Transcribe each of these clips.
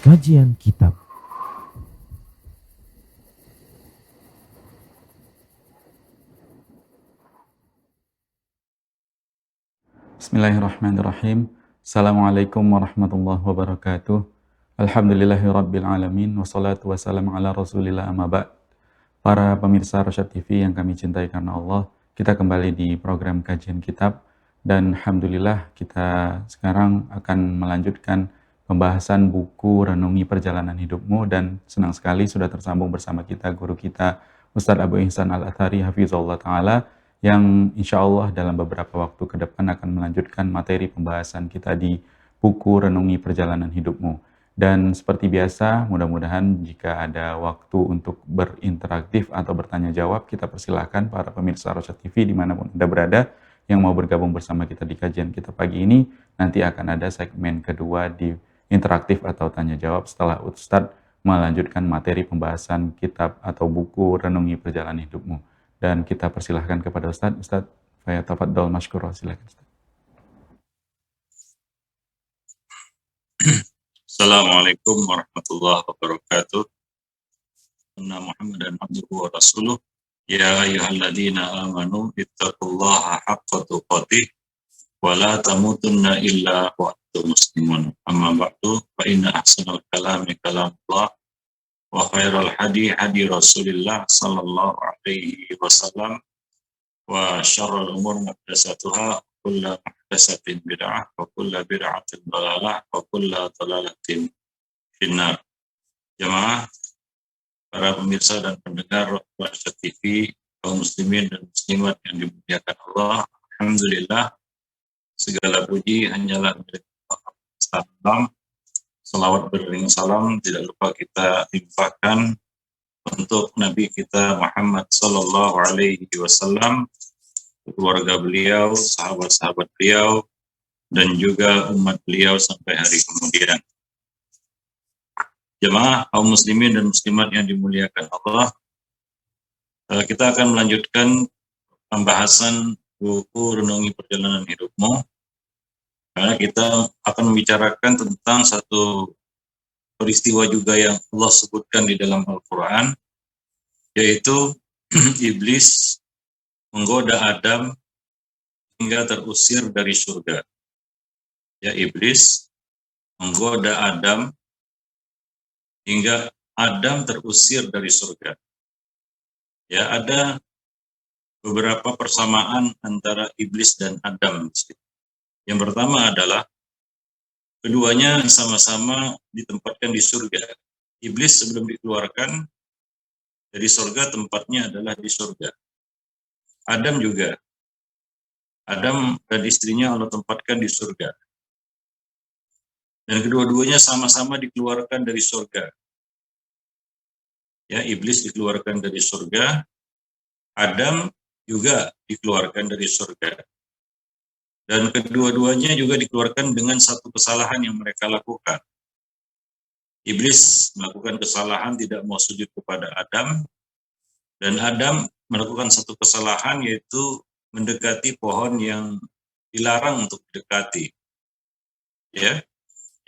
Kajian Kitab. Bismillahirrahmanirrahim. Assalamualaikum warahmatullahi wabarakatuh. Alhamdulillahirabbil alamin wassalatu wassalamu ala Rasulillah amma ba'd. Para pemirsa Rosyad TV yang kami cintai karena Allah, kita kembali di program kajian kitab dan alhamdulillah kita sekarang akan melanjutkan pembahasan buku Renungi Perjalanan Hidupmu, dan senang sekali sudah tersambung bersama kita guru kita Ustadz Abu Ihsan Al-Athari hafizahullah taala, yang insya Allah dalam beberapa waktu ke depan akan melanjutkan materi pembahasan kita di buku Renungi Perjalanan Hidupmu. Dan seperti biasa, mudah-mudahan jika ada waktu untuk berinteraktif atau bertanya jawab, kita persilahkan para pemirsa Rosyad TV dimanapun Anda berada yang mau bergabung bersama kita di kajian kita pagi ini. Nanti akan ada segmen kedua di interaktif atau tanya jawab setelah Ustadz melanjutkan materi pembahasan kitab atau buku Renungi Perjalanan Hidupmu. Dan kita persilahkan kepada Ustadz. Ustadz, falyatafaddal mashkura, silakan Ustadz. Assalamualaikum warahmatullahi wabarakatuh. Inna Muhammadan abduhu wa rasuluh. Ya ayyuhalladzina amanu ittaqullaha haqqa tuqatih wa la tamutunna illa wa antum muslimun. Amma ba'du, fa inna ahsanal kalami kalamullah wa khairal hadi hadi Rasulillah sallallahu alaihi wasallam wa syarrul umur muhdatsatuha, kullu muhdatsatin bid'ah wa kullu bid'atin dhalalah wa kullu dhalalatin finnar. Jemaah, para pemirsa dan pendengar Rosyad TV, kaum muslimin dan muslimat yang dimuliakan Allah, alhamdulillah segala puji hanyalah milik Allah. Salawat beriring salam tidak lupa kita limpahkan untuk Nabi kita Muhammad sallallahu alaihi wasallam, keluarga beliau, sahabat-sahabat beliau, dan juga umat beliau sampai hari kemudian. Jemaah kaum muslimin dan muslimat yang dimuliakan Allah, kita akan melanjutkan pembahasan buku Renungi Perjalanan Hidupmu, karena kita akan membicarakan tentang satu peristiwa juga yang Allah sebutkan di dalam Al-Quran, yaitu iblis menggoda Adam hingga terusir dari surga. Ya, iblis menggoda Adam hingga Adam terusir dari surga. Ya, ada beberapa persamaan antara iblis dan Adam. Yang pertama adalah keduanya sama-sama ditempatkan di surga. Iblis sebelum dikeluarkan dari surga, tempatnya adalah di surga. Adam juga. Adam dan istrinya Allah tempatkan di surga. Dan kedua-duanya sama-sama dikeluarkan dari surga. Ya, iblis dikeluarkan dari surga, Adam juga dikeluarkan dari surga. Dan kedua-duanya juga dikeluarkan dengan satu kesalahan yang mereka lakukan. Iblis melakukan kesalahan tidak mau sujud kepada Adam, dan Adam melakukan satu kesalahan, yaitu mendekati pohon yang dilarang untuk didekati. Ya,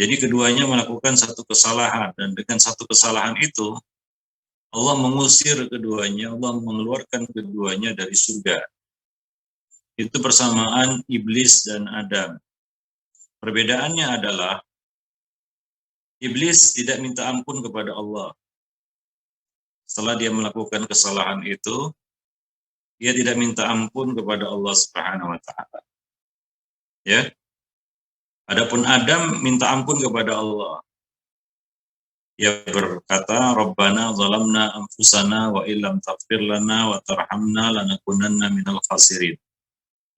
jadi keduanya melakukan satu kesalahan, dan dengan satu kesalahan itu Allah mengusir keduanya, Allah mengeluarkan keduanya dari surga. Itu persamaan iblis dan Adam. Perbedaannya adalah iblis tidak minta ampun kepada Allah. Setelah dia melakukan kesalahan itu, dia tidak minta ampun kepada Allah Subhanahu wa taala. Ya. Adapun Adam minta ampun kepada Allah. Dia berkata, Rabbana zalamna anfusana wa illam taghfir lana wa tarhamna lanakunanna minal khasirin.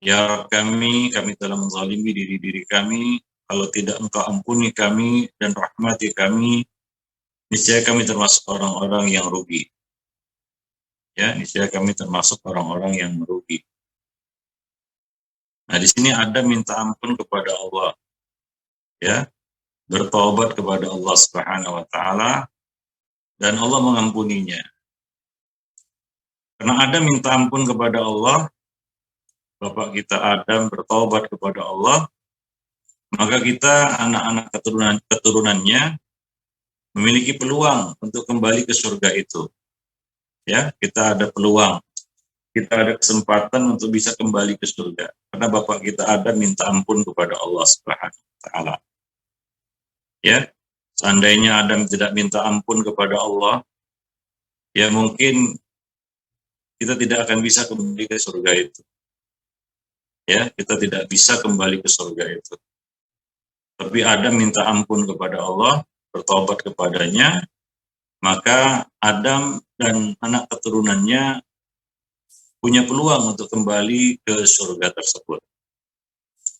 Ya kami telah menzalimi diri kami, kalau tidak Engkau ampuni kami dan rahmati kami, niscaya kami termasuk orang-orang yang rugi. Ya, niscaya kami termasuk orang-orang yang merugi. Nah, di sini Adam minta ampun kepada Allah. Ya, bertaubat kepada Allah Subhanahu wa taala, dan Allah mengampuninya. Karena Adam minta ampun kepada Allah, bapak kita Adam bertaubat kepada Allah, maka kita anak-anak keturunannya memiliki peluang untuk kembali ke surga itu. Ya, kita ada peluang, kita ada kesempatan untuk bisa kembali ke surga. Karena bapak kita Adam minta ampun kepada Allah Subhanahu wa taala. Ya, seandainya Adam tidak minta ampun kepada Allah, ya mungkin kita tidak akan bisa kembali ke surga itu. Ya, kita tidak bisa kembali ke surga itu. Tapi Adam minta ampun kepada Allah, bertobat kepadanya, maka Adam dan anak keturunannya punya peluang untuk kembali ke surga tersebut.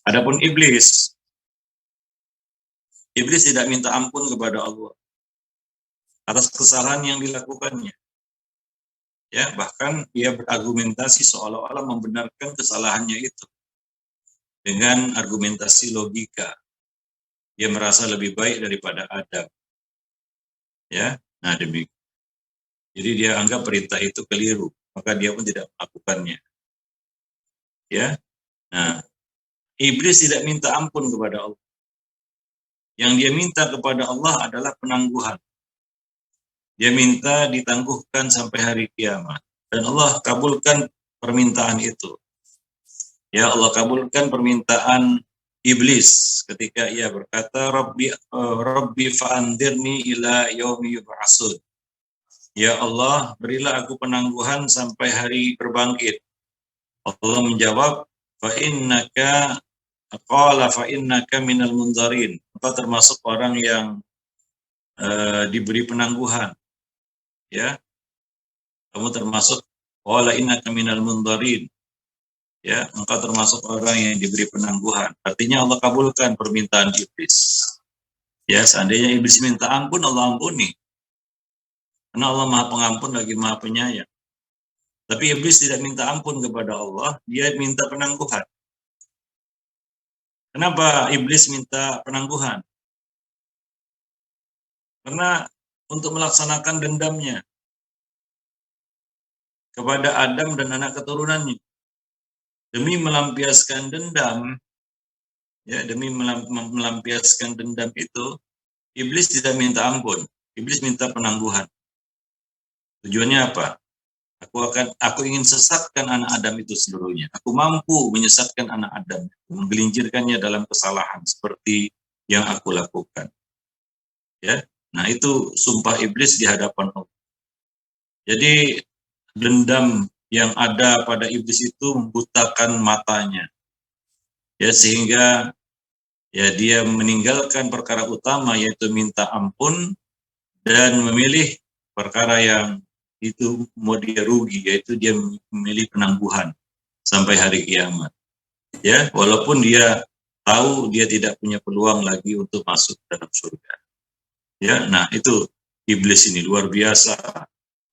Adapun iblis tidak minta ampun kepada Allah atas kesalahan yang dilakukannya. Ya, bahkan ia berargumentasi seolah-olah membenarkan kesalahannya itu dengan argumentasi logika. Dia merasa lebih baik daripada Adam. Ya, nah demikian. Jadi dia anggap perintah itu keliru, maka dia pun tidak melakukannya. Ya, nah iblis tidak minta ampun kepada Allah. Yang dia minta kepada Allah adalah penangguhan. Dia minta ditangguhkan sampai hari kiamat. Dan Allah kabulkan permintaan itu. Ya, Allah kabulkan permintaan iblis ketika ia berkata, Rabbi fa'andirni ila yaumi yub'atsun. Ya Allah, berilah aku penangguhan sampai hari berbangkit. Allah menjawab, fa innaka minal munzarin. Engkau termasuk orang yang diberi penangguhan. Ya, kamu termasuk qala innaka minal munzarin. Ya, engkau termasuk orang yang diberi penangguhan. Artinya Allah kabulkan permintaan iblis. Ya, seandainya iblis minta ampun, Allah ampuni. Karena Allah Maha Pengampun lagi Maha Penyayang. Tapi iblis tidak minta ampun kepada Allah, dia minta penangguhan. Kenapa iblis minta penangguhan? Karena untuk melaksanakan dendamnya kepada Adam dan anak keturunannya. Demi melampiaskan dendam, ya, demi melampiaskan dendam itu, iblis tidak minta ampun, iblis minta penangguhan. Tujuannya apa? Aku ingin sesatkan anak Adam itu seluruhnya. Aku mampu menyesatkan anak Adam, menggelincirkannya dalam kesalahan seperti yang aku lakukan. Ya, nah itu sumpah iblis di hadapan Allah. Jadi dendam yang ada pada iblis itu membutakan matanya, ya, sehingga ya dia meninggalkan perkara utama yaitu minta ampun dan memilih perkara yang itu mau dia rugi, yaitu dia memilih penangguhan sampai hari kiamat. Ya, walaupun dia tahu dia tidak punya peluang lagi untuk masuk dalam surga. Ya, nah itu iblis ini luar biasa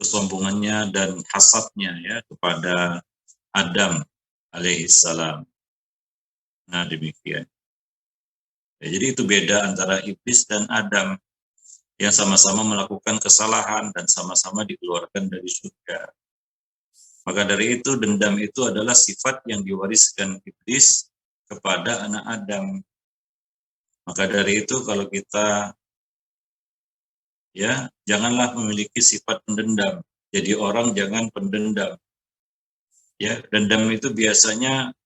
kesombongannya dan hasadnya ya kepada Adam alaihissalam. Nah demikian. Ya, jadi itu beda antara iblis dan Adam yang sama-sama melakukan kesalahan dan sama-sama dikeluarkan dari surga. Maka dari itu dendam itu adalah sifat yang diwariskan iblis kepada anak Adam. Maka dari itu kalau kita ya janganlah memiliki sifat pendendam. Jadi orang jangan pendendam. Ya, dendam itu biasanya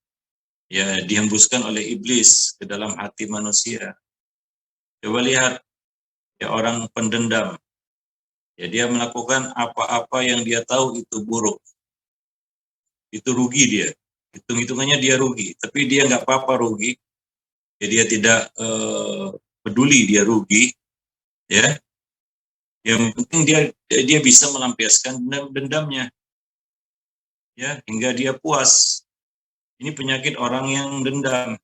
ya dihembuskan oleh iblis ke dalam hati manusia. Coba lihat ya orang pendendam. Ya dia melakukan apa-apa yang dia tahu itu buruk. Itu rugi dia. Hitung-hitungannya dia rugi, tapi dia nggak apa-apa rugi. Ya dia tidak peduli dia rugi. Ya. Yang penting dia bisa melampiaskan dendamnya. Ya, hingga dia puas. Ini penyakit orang yang dendam.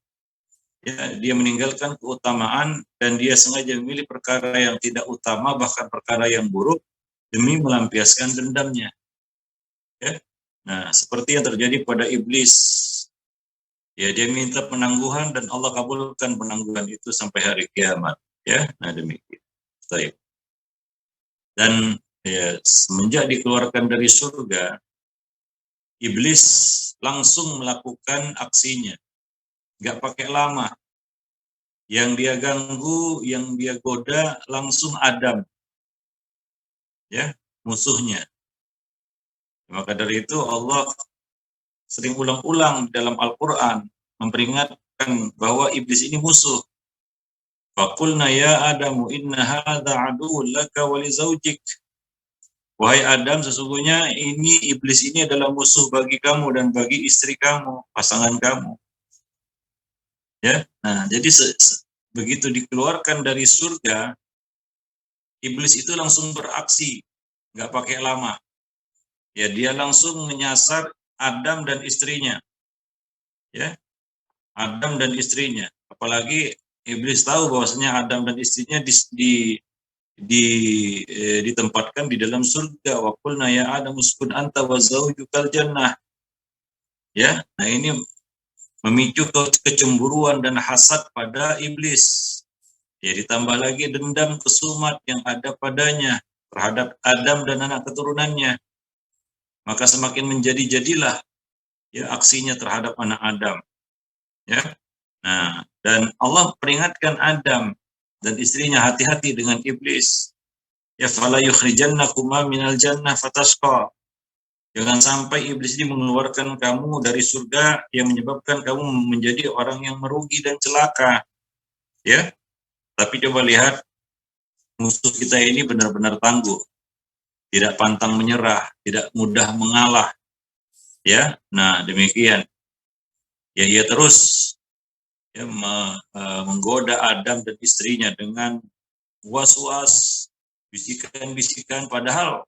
Ya, dia meninggalkan keutamaan dan dia sengaja memilih perkara yang tidak utama, bahkan perkara yang buruk demi melampiaskan dendamnya. Ya. Nah, seperti yang terjadi pada iblis. Ya, dia minta penangguhan dan Allah kabulkan penangguhan itu sampai hari kiamat. Ya, nah demikian. Baik. Dan ya, semenjak dikeluarkan dari surga, iblis langsung melakukan aksinya. Nggak pakai lama. Yang dia ganggu, yang dia goda langsung Adam. ya, musuhnya. Maka dari itu Allah sering ulang-ulang dalam Al-Quran memperingatkan bahwa iblis ini musuh. Faqulna ya Adamu inna hadza aduwwun laka wa li zaujik. Wahai Adam, sesungguhnya iblis ini adalah musuh bagi kamu dan bagi istri kamu, pasangan kamu. Ya, nah jadi begitu dikeluarkan dari surga, iblis itu langsung beraksi, nggak pakai lama. Ya, dia langsung menyasar Adam dan istrinya. Ya, Adam dan istrinya. Apalagi iblis tahu bahwasanya Adam dan istrinya ditempatkan di dalam surga. Wa qulna ya Adam uskun anta wa zaujukal jannah. Ya, nah ini memicu kecemburuan dan hasad pada iblis. Ya, ditambah lagi dendam kesumat yang ada padanya terhadap Adam dan anak keturunannya. Maka semakin menjadi-jadilah ya aksinya terhadap anak Adam. Ya. Nah, dan Allah peringatkan Adam dan istrinya hati-hati dengan iblis. Ya fala yukhrijannakuma minal jannah fatasqa. Jangan sampai iblis ini mengeluarkan kamu dari surga yang menyebabkan kamu menjadi orang yang merugi dan celaka. Ya. Tapi coba lihat musuh kita ini benar-benar tangguh. Tidak pantang menyerah, tidak mudah mengalah. Ya. Nah, demikian. Ya, ia terus ya, menggoda Adam dan istrinya dengan was-was, bisikan-bisikan, padahal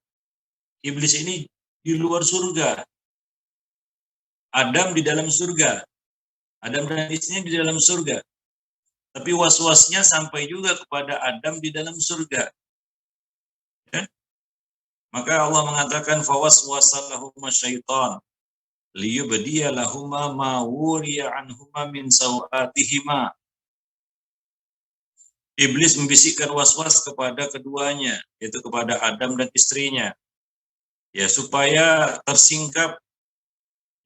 iblis ini di luar surga. Adam di dalam surga. Adam dan istrinya di dalam surga. Tapi was-wasnya sampai juga kepada Adam di dalam surga. Ya? Maka Allah mengatakan fawaswasalahuma syaitan liyubdiya lahuma ma wuriya anhuma min sawatihima. Iblis membisikkan was-was kepada keduanya, yaitu kepada Adam dan istrinya. Ya, supaya tersingkap,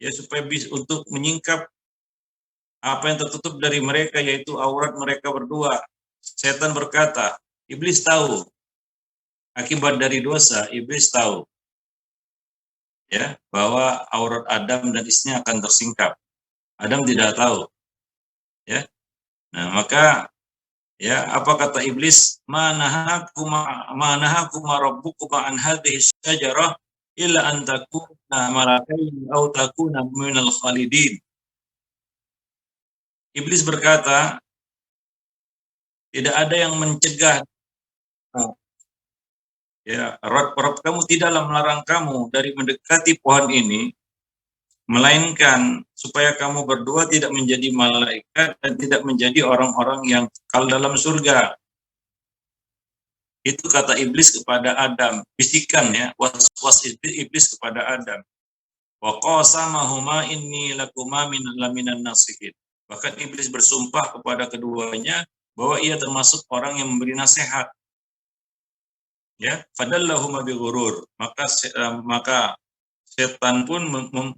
ya supaya untuk menyingkap apa yang tertutup dari mereka, yaitu aurat mereka berdua. Setan berkata, iblis tahu akibat dari dosa, iblis tahu ya bahwa aurat Adam dan istrinya akan tersingkap. Adam tidak tahu. Ya. Nah, maka ya apa kata iblis? Manahakuma rabbukuma an hadhihi syajarah illa an takuna malakaini aw takuna minal khalidin. Iblis berkata, tidak ada yang mencegah ya, Rabb kamu tidaklah melarang kamu dari mendekati pohon ini, melainkan supaya kamu berdua tidak menjadi malaikat dan tidak menjadi orang-orang yang kekal dalam surga. Itu kata iblis kepada Adam, bisikan ya, was iblis kepada Adam. Wa qasamahuma inni lakuma minan nasihin. Bahkan iblis bersumpah kepada keduanya bahwa ia termasuk orang yang memberi nasihat. Ya, fadallahuma bighurur. Maka setan pun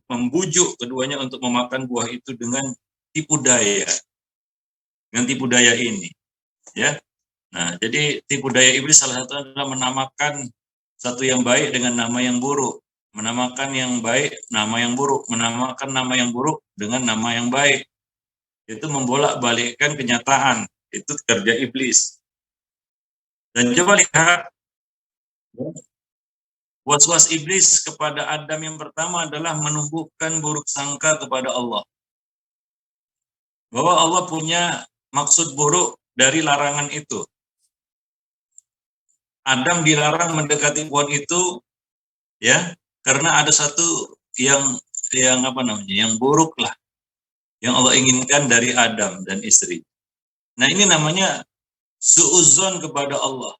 membujuk keduanya untuk memakan buah itu dengan tipu daya. Dengan tipu daya ini, ya. Nah, jadi tipu daya iblis salah satu adalah menamakan satu yang baik dengan nama yang buruk, menamakan yang baik nama yang buruk, menamakan nama yang buruk dengan nama yang baik. Itu membolak-balikkan kenyataan. Itu kerja iblis. Dan coba lihat was-was iblis kepada Adam yang pertama adalah menumbuhkan buruk sangka kepada Allah. Bahwa Allah punya maksud buruk dari larangan itu. Adam dilarang mendekati pohon itu ya karena ada satu yang yang buruk lah yang Allah inginkan dari Adam dan istri. Nah, ini namanya suudzon kepada Allah.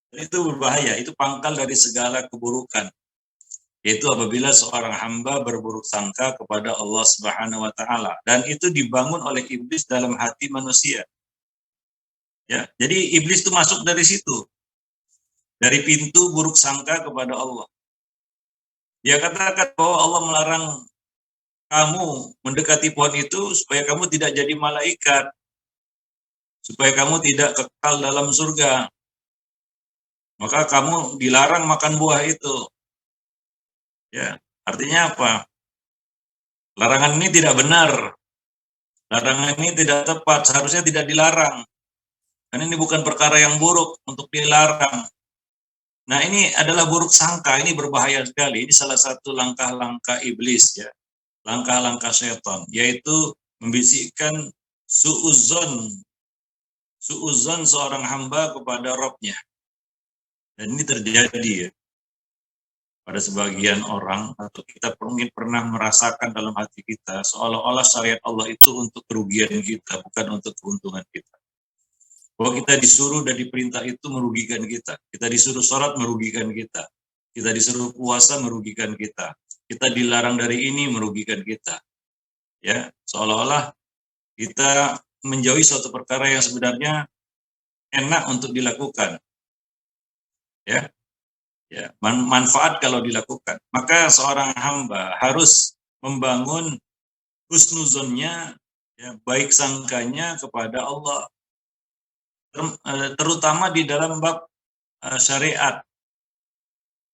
Itu berbahaya, itu pangkal dari segala keburukan. Yaitu apabila seorang hamba berburuk sangka kepada Allah Subhanahu wa taala, dan itu dibangun oleh iblis dalam hati manusia. Ya, jadi iblis itu masuk dari situ. Dari pintu buruk sangka kepada Allah. Dia katakan bahwa Allah melarang kamu mendekati pohon itu supaya kamu tidak jadi malaikat. Supaya kamu tidak kekal dalam surga. maka kamu dilarang makan buah itu. Ya, artinya apa? Larangan ini tidak benar. Larangan ini tidak tepat, seharusnya tidak dilarang. Karena ini bukan perkara yang buruk untuk dilarang. Nah, ini adalah buruk sangka, ini berbahaya sekali. Ini salah satu langkah-langkah iblis, ya. Langkah-langkah setan, yaitu membisikkan suuzon seorang hamba kepada Robnya. Dan ini terjadi, ya, pada sebagian orang, atau kita mungkin pernah merasakan dalam hati kita, seolah-olah syariat Allah itu untuk kerugian kita, bukan untuk keuntungan kita. Bahwa kita disuruh dan diperintah itu merugikan kita. Kita disuruh sholat merugikan kita. Kita disuruh puasa merugikan kita. Kita dilarang dari ini merugikan kita. Ya, seolah-olah kita menjauhi suatu perkara yang sebenarnya enak untuk dilakukan. Ya, ya, manfaat kalau dilakukan. Maka seorang hamba harus membangun husnuzonnya, ya, baik sangkanya kepada Allah, terutama di dalam bab syariat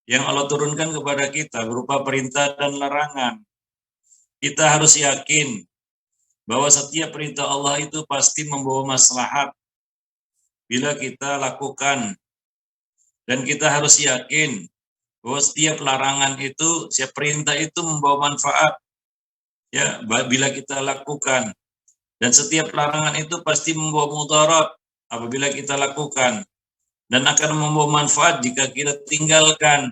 yang Allah turunkan kepada kita berupa perintah dan larangan. Kita harus yakin bahwa setiap perintah Allah itu pasti membawa maslahat bila kita lakukan. Dan kita harus yakin bahwa setiap larangan itu, setiap perintah itu membawa manfaat, ya, bila kita lakukan. Dan setiap larangan itu pasti membawa mudarat apabila kita lakukan, dan akan membawa manfaat jika kita tinggalkan.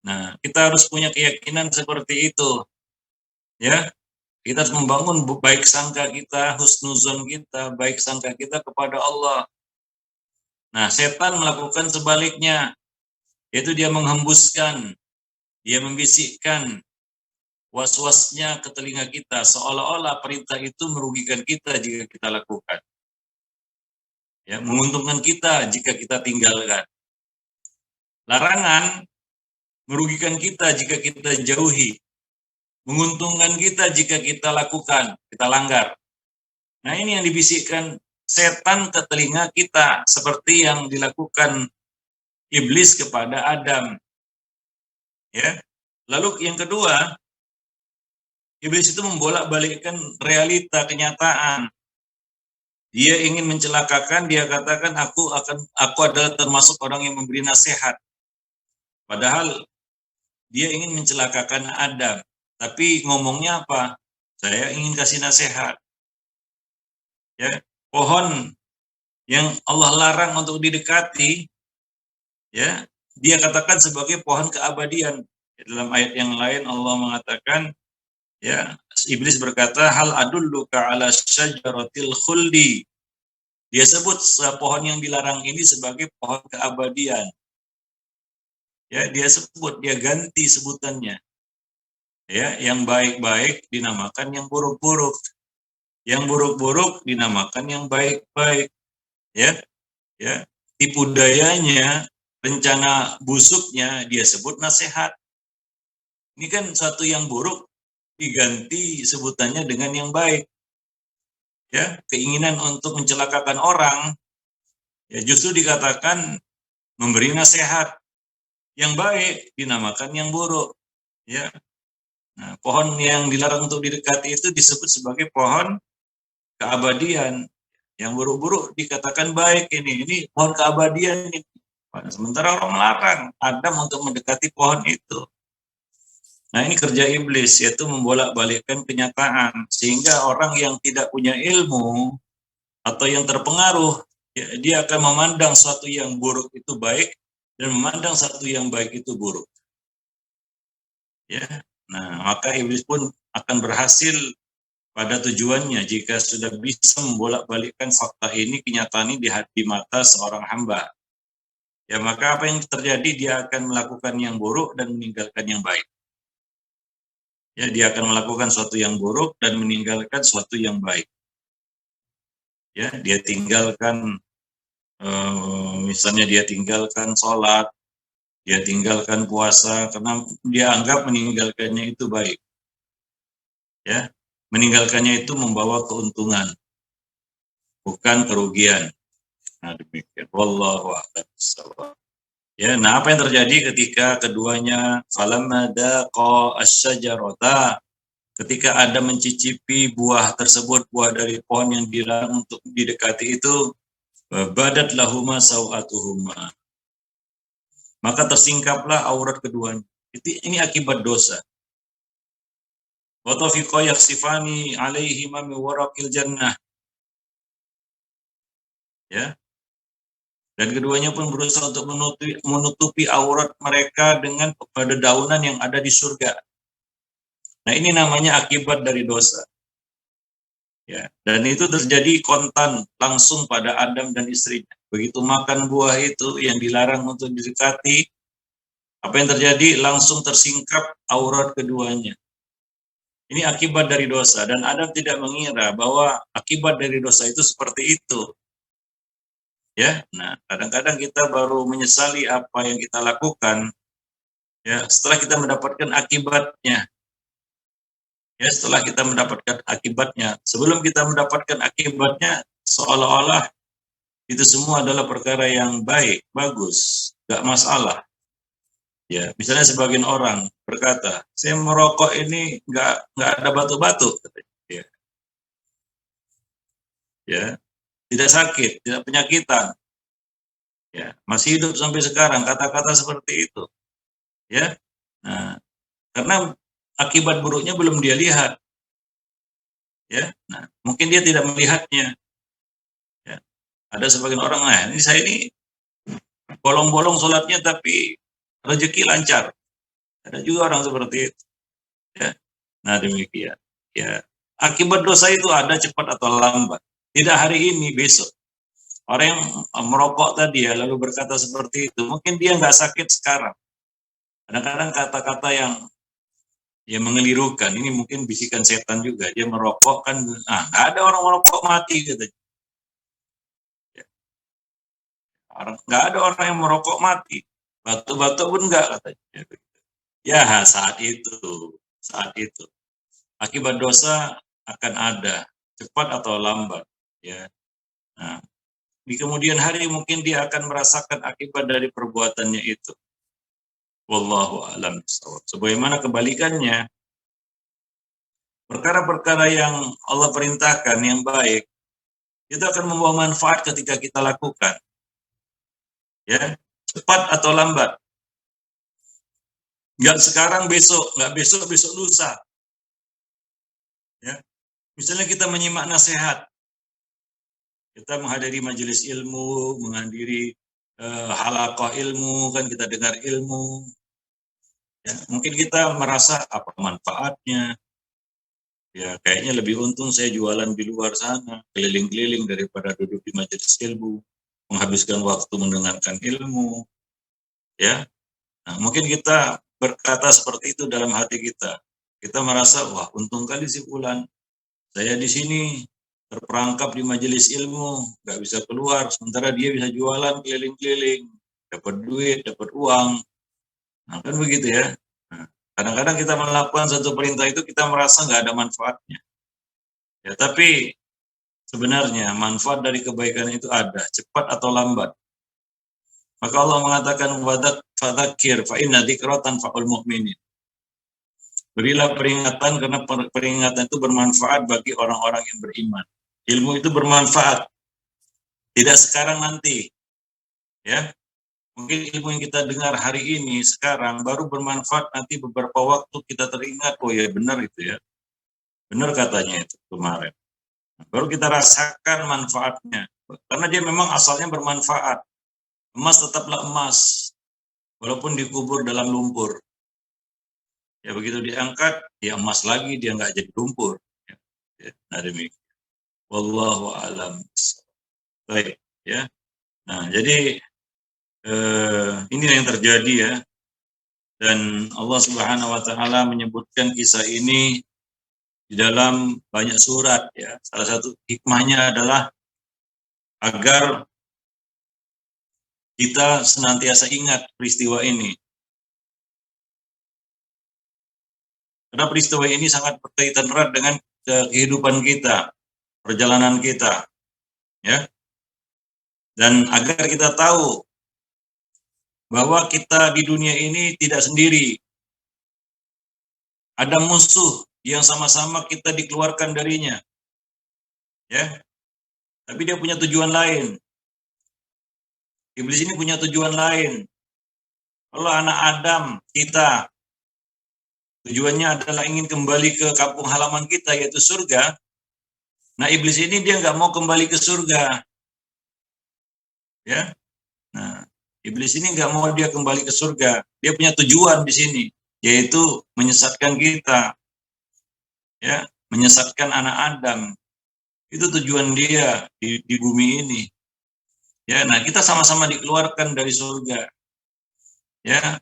Nah, kita harus punya keyakinan seperti itu, ya. Kita harus membangun baik sangka kita, husnuzon kita, baik sangka kita kepada Allah. Nah, setan melakukan sebaliknya, yaitu dia menghembuskan, dia membisikkan was-wasnya ke telinga kita, seolah-olah perintah itu merugikan kita jika kita lakukan. Ya, menguntungkan kita jika kita tinggalkan. Larangan merugikan kita jika kita jauhi. Menguntungkan kita jika kita lakukan, kita langgar. Nah, ini yang dibisikkan setan ke telinga kita, seperti yang dilakukan iblis kepada Adam. Ya. Lalu yang kedua, iblis itu membolak-balikkan realita, kenyataan. Dia ingin mencelakakan, dia katakan aku adalah termasuk orang yang memberi nasihat. Padahal dia ingin mencelakakan Adam. Tapi ngomongnya apa? Saya ingin kasih nasihat. Ya, pohon yang Allah larang untuk didekati, ya, dia katakan sebagai pohon keabadian. Dalam ayat yang lain Allah mengatakan, ya, iblis berkata, hal adulluka ala syajaratil khuldi. Dia sebut pohon yang dilarang ini sebagai pohon keabadian. Ya, dia sebut, dia ganti sebutannya. Ya, yang baik-baik dinamakan yang buruk-buruk. Yang buruk-buruk dinamakan yang baik-baik. Ya, ya. Tipu dayanya, rencana busuknya dia sebut nasihat. Ini kan satu yang buruk diganti sebutannya dengan yang baik. Ya, keinginan untuk mencelakakan orang, ya, justru dikatakan memberi nasihat. Yang baik dinamakan yang buruk. Ya. Nah, pohon yang dilarang untuk didekati itu disebut sebagai pohon keabadian. Yang buruk-buruk dikatakan baik, ini pohon keabadian ini. Sementara orang melarang Adam untuk mendekati pohon itu. Nah, ini kerja iblis, yaitu membolak-balikkan kenyataan, sehingga orang yang tidak punya ilmu atau yang terpengaruh, ya, dia akan memandang sesuatu yang buruk itu baik dan memandang sesuatu yang baik itu buruk. Ya, nah, maka iblis pun akan berhasil pada tujuannya jika sudah bisa membolak-balikkan fakta ini, kenyataan ini di mata seorang hamba. Ya, maka apa yang terjadi, dia akan melakukan yang buruk dan meninggalkan yang baik. Ya, dia akan melakukan sesuatu yang buruk dan meninggalkan sesuatu yang baik. Ya, dia tinggalkan, misalnya dia tinggalkan sholat, dia tinggalkan puasa, karena dia anggap meninggalkannya itu baik. Ya, meninggalkannya itu membawa keuntungan, bukan kerugian. Nah, demikian. Wallahu a'lam bishawab. Ya, nah apa yang terjadi ketika keduanya falamma daqa asy-syajarata, ketika Adam mencicipi buah tersebut, buah dari pohon yang dilarang untuk didekati itu, badat lahuma sau'atuhuma, maka tersingkaplah aurat keduanya. Ini akibat dosa. Wa tafiqa yakhsifani alaihima min waraqil jannah. Ya. Dan keduanya pun berusaha untuk menutupi aurat mereka dengan dedaunan yang ada di surga. Nah, ini namanya akibat dari dosa. Ya, dan itu terjadi kontan langsung pada Adam dan istrinya. Begitu makan buah itu yang dilarang untuk didekati, apa yang terjadi? Langsung tersingkap aurat keduanya. Ini akibat dari dosa, dan Adam tidak mengira bahwa akibat dari dosa itu seperti itu. Ya, nah kadang-kadang kita baru menyesali apa yang kita lakukan, ya setelah kita mendapatkan akibatnya. Ya, setelah kita mendapatkan akibatnya, sebelum kita mendapatkan akibatnya, seolah-olah itu semua adalah perkara yang baik, bagus, nggak masalah. Ya, misalnya sebagian orang berkata, saya merokok ini nggak ada batu-batu, ya, ya, tidak sakit, tidak penyakitan, ya, masih hidup sampai sekarang, kata-kata seperti itu, ya. Nah, karena akibat buruknya belum dia lihat, ya. Nah, mungkin dia tidak melihatnya. Ya. Ada sebagian orang, nah ini saya ini bolong-bolong sholatnya tapi rezeki lancar. Ada juga orang seperti itu. Ya. Nah demikian. Ya. Akibat dosa itu ada cepat atau lambat. Tidak hari ini, besok. Orang yang merokok tadi ya lalu berkata seperti itu, mungkin dia nggak sakit sekarang. Kadang-kadang kata-kata yang mengelirukan, ini mungkin bisikan setan juga. Dia merokok kan, nggak ada orang merokok mati gitu. Ya. Nggak ada orang yang merokok mati. Batu-batu pun enggak katanya. Ya saat itu akibat dosa akan ada cepat atau lambat. Ya. Nah, di kemudian hari mungkin dia akan merasakan akibat dari perbuatannya itu. Wallahu a'lam bishawab. Sebagaimana kebalikannya, perkara-perkara yang Allah perintahkan yang baik itu akan membawa manfaat ketika kita lakukan. Ya, cepat atau lambat. Nggak sekarang besok, nggak besok lusa. Ya. Misalnya kita menyimak nasihat, kita menghadiri majelis ilmu, menghadiri halaqah ilmu, kan kita dengar ilmu. Ya, mungkin kita merasa apa manfaatnya. Ya, kayaknya lebih untung saya jualan di luar sana, keliling-keliling daripada duduk di majelis ilmu, menghabiskan waktu mendengarkan ilmu. Ya, nah, mungkin kita berkata seperti itu dalam hati kita. Kita merasa, wah untung kali si fulan. Saya di sini terperangkap di majelis ilmu, nggak bisa keluar, sementara dia bisa jualan keliling-keliling, dapat duit, dapat uang. Nah, kan begitu ya. Nah, kadang-kadang kita melakukan satu perintah itu kita merasa nggak ada manfaatnya. Ya, tapi sebenarnya manfaat dari kebaikan itu ada, cepat atau lambat. Maka Allah mengatakan fadzakir fa inna dzikra tanfa'ul mu'minin. Berilah peringatan karena peringatan itu bermanfaat bagi orang-orang yang beriman. Ilmu itu bermanfaat. Tidak sekarang nanti. Ya. Mungkin ilmu yang kita dengar hari ini sekarang baru bermanfaat nanti beberapa waktu kita teringat, oh ya benar itu ya. Benar katanya itu kemarin. Baru kita rasakan manfaatnya. Karena dia memang asalnya bermanfaat. Emas tetaplah emas. Walaupun dikubur dalam lumpur. Ya begitu diangkat, dia emas lagi, dia nggak jadi lumpur. Ya, nah demikian. Wallahu a'lam. Baik, ya. Nah, jadi ini yang terjadi ya. Dan Allah Subhanahu wa taala menyebutkan kisah ini di dalam banyak surat ya. Salah satu hikmahnya adalah agar kita senantiasa ingat peristiwa ini. Karena peristiwa ini sangat berkaitan erat dengan kehidupan kita, perjalanan kita. Ya. Dan agar kita tahu bahwa kita di dunia ini tidak sendiri. Ada musuh yang sama-sama kita dikeluarkan darinya. Ya, tapi dia punya tujuan lain. Iblis ini punya tujuan lain. Kalau anak Adam, kita, tujuannya adalah ingin kembali ke kampung halaman kita, yaitu surga. Nah, iblis ini dia nggak mau kembali ke surga. Ya, nah, iblis ini nggak mau dia kembali ke surga. Dia punya tujuan di sini, yaitu menyesatkan kita. Ya, menyesatkan anak Adam. Itu tujuan dia di bumi ini. Ya, nah kita sama-sama dikeluarkan dari surga. Ya,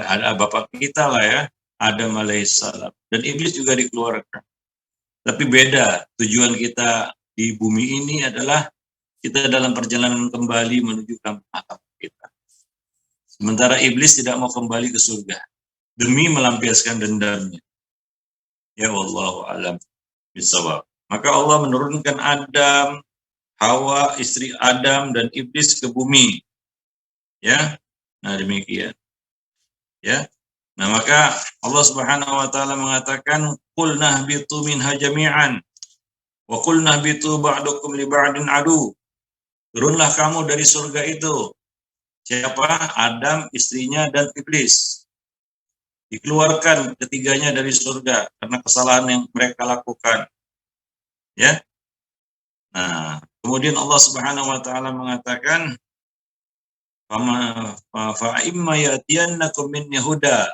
ada bapak kita lah ya, Adam alaihissalam, dan iblis juga dikeluarkan. Tapi beda, tujuan kita di bumi ini adalah kita dalam perjalanan kembali menuju kampung halaman kita. Sementara iblis tidak mau kembali ke surga demi melampiaskan dendamnya. Ya wallahu alam bisawab. Maka Allah menurunkan Adam, Hawa, istri Adam dan iblis ke bumi. Ya. Nah, demikian. Ya. Nah, maka Allah Subhanahu wa taala mengatakan qul nahbitu minha jami'an wa qul nahbitu ba'dukum li ba'din adu. Turunlah kamu dari surga itu. Siapa? Adam, istrinya dan iblis. Dikeluarkan ketiganya dari surga karena kesalahan yang mereka lakukan. Ya. Nah, kemudian Allah Subhanahu wa taala mengatakan fa imma yatiyannakum min huda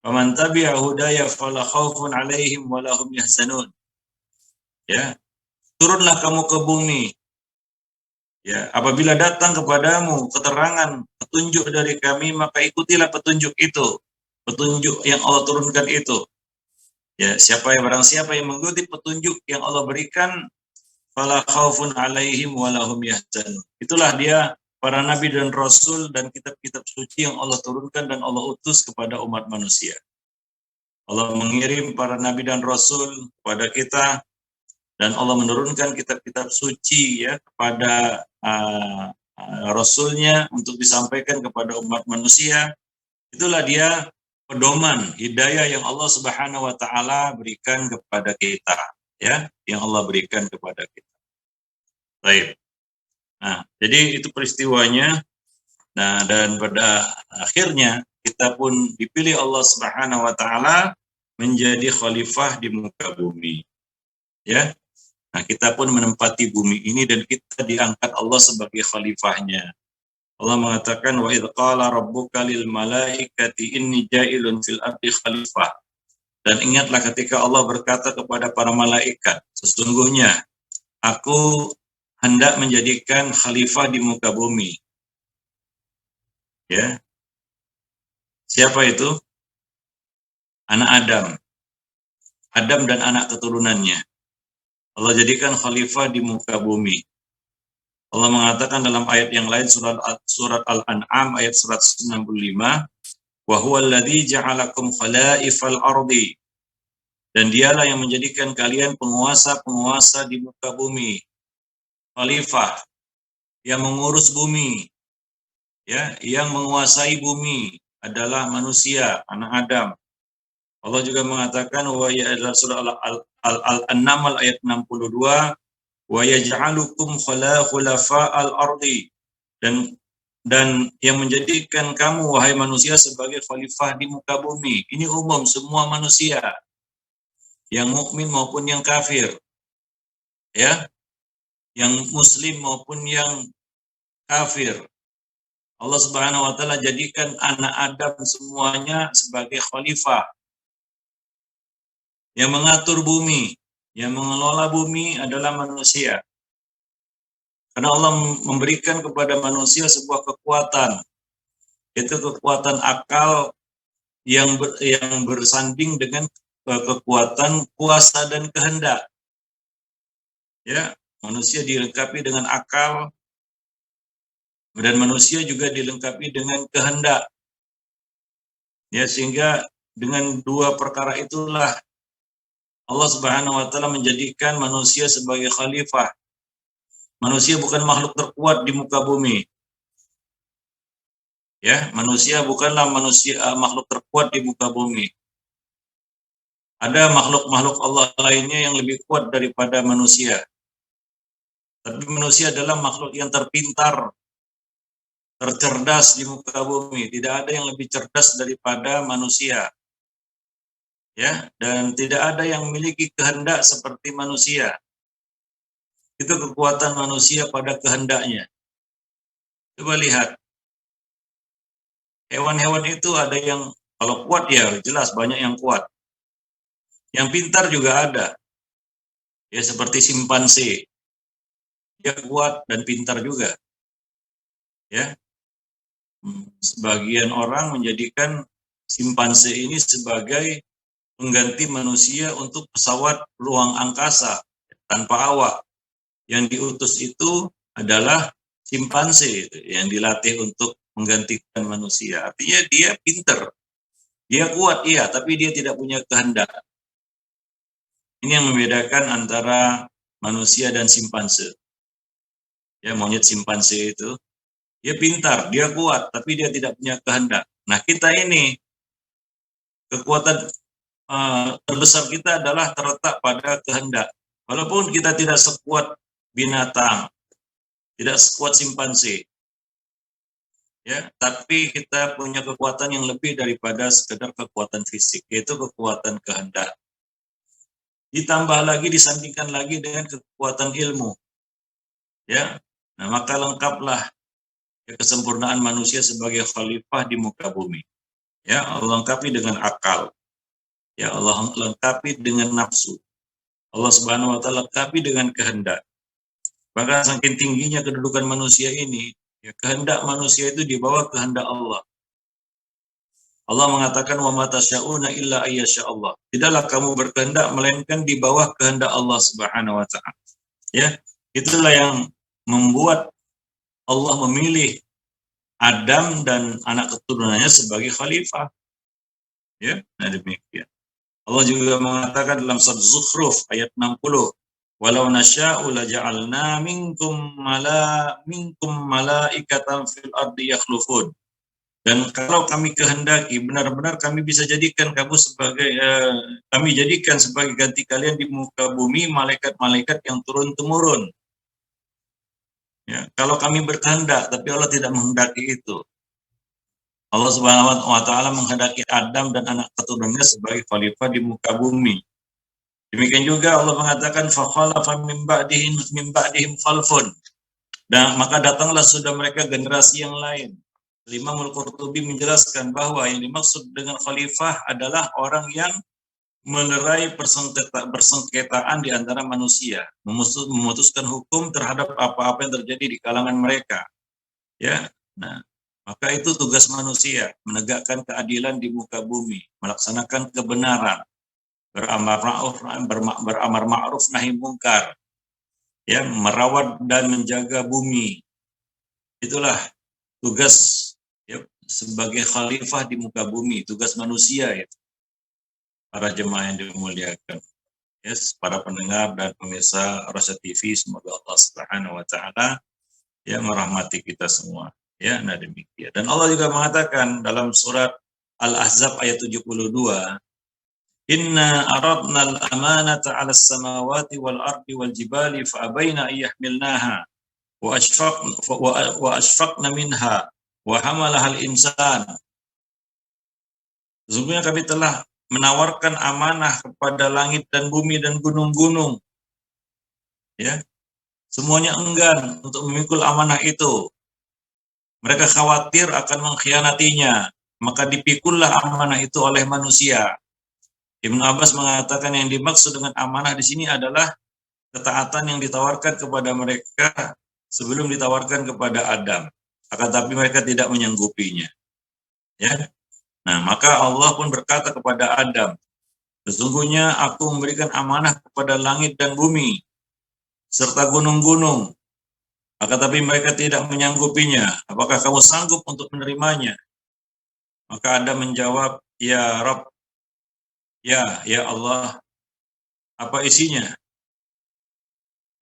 faman tabi'a hudaya fala khaufun 'alaihim wa lahum yahzanun. Ya, turunlah kamu ke bumi. Ya, apabila datang kepadamu keterangan, petunjuk dari kami, maka ikutilah petunjuk itu. Petunjuk yang Allah turunkan itu. Ya, barang siapa yang mengikuti petunjuk yang Allah berikan, fala khaufun 'alaihim wa lahum yahzanun. Itulah dia para nabi dan rasul dan kitab-kitab suci yang Allah turunkan dan Allah utus kepada umat manusia. Allah mengirim para nabi dan rasul kepada kita, dan Allah menurunkan kitab-kitab suci ya kepada rasulnya untuk disampaikan kepada umat manusia. Itulah dia pedoman hidayah yang Allah Subhanahu wa taala berikan kepada kita, ya, yang Allah berikan kepada kita. Baik. Nah, jadi itu peristiwanya. Nah, dan pada akhirnya kita pun dipilih Allah Subhanahu wa taala menjadi khalifah di muka bumi. Ya. Nah, kita pun menempati bumi ini dan kita diangkat Allah sebagai khalifahnya. Allah mengatakan wa idz qala rabbuka lil malaikati inni ja'ilun fil ardi khalifah. Dan ingatlah ketika Allah berkata kepada para malaikat, sesungguhnya aku hendak menjadikan khalifah di muka bumi. Ya. Siapa itu? Anak Adam. Adam dan anak keturunannya. Allah jadikan khalifah di muka bumi. Allah mengatakan dalam ayat yang lain surat Al-An'am ayat 165, wa huwal ladzi ja'alakum khalaifal ardi. Dan dialah yang menjadikan kalian penguasa-penguasa di muka bumi. Khalifah yang mengurus bumi. Ya, yang menguasai bumi adalah manusia, anak Adam. Allah juga mengatakan wa ya surah Al-An'am ayat 62, wa yaj'alukum khulafa'al ardi, dan yang menjadikan kamu wahai manusia sebagai khalifah di muka bumi. Ini umum semua manusia, yang mukmin maupun yang kafir. Ya. Yang muslim maupun yang kafir. Allah Subhanahu wa taala jadikan anak Adam semuanya sebagai khalifah yang mengatur bumi, yang mengelola bumi adalah manusia. Karena Allah memberikan kepada manusia sebuah kekuatan, itu kekuatan akal yang bersanding dengan kekuatan kuasa dan kehendak. Ya, manusia dilengkapi dengan akal dan manusia juga dilengkapi dengan kehendak. Ya, sehingga dengan dua perkara itulah Allah Subhanahu wa taala menjadikan manusia sebagai khalifah Manusia bukan makhluk terkuat di muka bumi. Ya, manusia bukanlah makhluk terkuat di muka bumi. Ada makhluk-makhluk Allah lainnya yang lebih kuat daripada manusia. Tapi manusia adalah makhluk yang terpintar, tercerdas di muka bumi. Tidak ada yang lebih cerdas daripada manusia. Ya, dan tidak ada yang memiliki kehendak seperti manusia. Itu kekuatan manusia pada kehendaknya. Coba lihat, hewan-hewan itu ada yang kalau kuat ya jelas banyak yang kuat. Yang pintar juga ada. Ya seperti simpanse. Dia kuat dan pintar juga. Ya. Sebagian orang menjadikan simpanse ini sebagai pengganti manusia untuk pesawat ruang angkasa tanpa awak. Yang diutus itu adalah simpanse yang dilatih untuk menggantikan manusia. Artinya dia pintar. Dia kuat, iya, tapi dia tidak punya kehendak. Ini yang membedakan antara manusia dan simpanse. Ya, monyet simpanse itu, dia pintar, dia kuat, tapi dia tidak punya kehendak. Nah, kita ini, kekuatan terbesar kita adalah terletak pada kehendak. Walaupun kita tidak sekuat binatang, tidak sekuat simpanse, ya, tapi kita punya kekuatan yang lebih daripada sekedar kekuatan fisik, yaitu kekuatan kehendak. Ditambah lagi, disandingkan lagi dengan kekuatan ilmu, ya. Nah, maka lengkaplah kesempurnaan manusia sebagai khalifah di muka bumi. Ya, Allah lengkapi dengan akal. Ya, Allah lengkapi dengan nafsu. Allah Subhanahu wa taala lengkapi dengan kehendak. Maka saking tingginya kedudukan manusia ini, ya, kehendak manusia itu di bawah kehendak Allah. Allah mengatakan wa ma tasyauna illa ayyasha Allah. Tidaklah kamu berkehendak melainkan di bawah kehendak Allah Subhanahu wa taala. Ya, itulah yang membuat Allah memilih Adam dan anak keturunannya sebagai khalifah. Ya, nah demikian. Allah juga mengatakan dalam surat Zukhruf ayat 60, walau nasya'u laja'alna minkum malaikatan fil ardi yakhlufun. Dan kalau kami kehendaki, benar-benar kami bisa jadikan kami jadikan sebagai ganti kalian di muka bumi malaikat-malaikat yang turun-temurun. Ya, kalau kami berkehendak, tapi Allah tidak menghendaki itu. Allah Subhanahu wa taala menghendaki Adam dan anak keturunannya sebagai khalifah di muka bumi. Demikian juga Allah mengatakan fa khalafa min ba'dihim khalfun. Dan maka datanglah sudah mereka generasi yang lain. Imam Al-Qurtubi menjelaskan bahwa yang dimaksud dengan khalifah adalah orang yang melerai persengketaan di antara manusia, memutuskan hukum terhadap apa-apa yang terjadi di kalangan mereka. Ya. Nah, maka itu tugas manusia, menegakkan keadilan di muka bumi, melaksanakan kebenaran, beramar ma'ruf nahi mungkar, ya, merawat dan menjaga bumi. Itulah tugas, ya, sebagai khalifah di muka bumi, tugas manusia itu. Para jemaah yang dimuliakan, yes, para pendengar dan pemirsa Rasyad TV, semoga Allah Subhanahu wa taala ya merahmati kita semua. Ya, nah demikian. Dan Allah juga mengatakan dalam surat Al-Ahzab ayat 72, Inna aradna al-amanata 'ala as-samawati wal ardi wal jibali fa abaina an yahmilnaha wa ashfaqna minha wa hamalaha al-insan. Sesungguhnya kami telah menawarkan amanah kepada langit dan bumi dan gunung-gunung. Ya. Semuanya enggan untuk memikul amanah itu. Mereka khawatir akan mengkhianatinya, maka dipikullah amanah itu oleh manusia. Ibnu Abbas mengatakan yang dimaksud dengan amanah di sini adalah ketaatan yang ditawarkan kepada mereka sebelum ditawarkan kepada Adam. Akan tapi mereka tidak menyanggupinya. Ya. Nah, maka Allah pun berkata kepada Adam, sesungguhnya aku memberikan amanah kepada langit dan bumi serta gunung-gunung. Akan tapi mereka tidak menyanggupinya. Apakah kamu sanggup untuk menerimanya? Maka Adam menjawab, ya Rabb, ya Allah, apa isinya?